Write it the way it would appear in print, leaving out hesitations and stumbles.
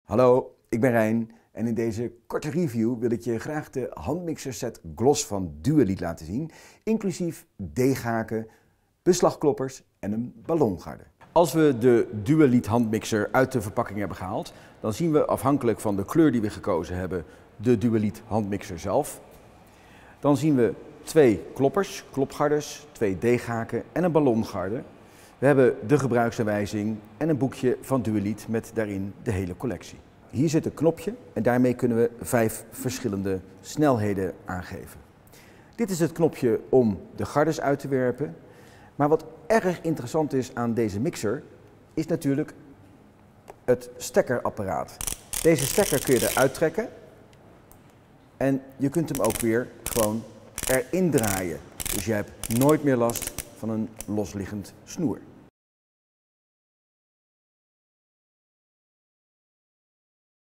Hallo, ik ben Rijn en in deze korte review wil ik je graag de handmixer set Gloss van Duelite laten zien, inclusief deeghaken, beslagkloppers en een ballongarde. Als we de Duelite handmixer uit de verpakking hebben gehaald, dan zien we afhankelijk van de kleur die we gekozen hebben de Duelite handmixer zelf. Dan zien we 2 kloppers, klopgardes, 2 deeghaken en een ballongarde. We hebben de gebruiksaanwijzing en een boekje van Duelite met daarin de hele collectie. Hier zit een knopje en daarmee kunnen we 5 verschillende snelheden aangeven. Dit is het knopje om de gardes uit te werpen. Maar wat erg interessant is aan deze mixer is natuurlijk het stekkerapparaat. Deze stekker kun je eruit trekken en je kunt hem ook weer gewoon erin draaien. Dus je hebt nooit meer last van een losliggend snoer.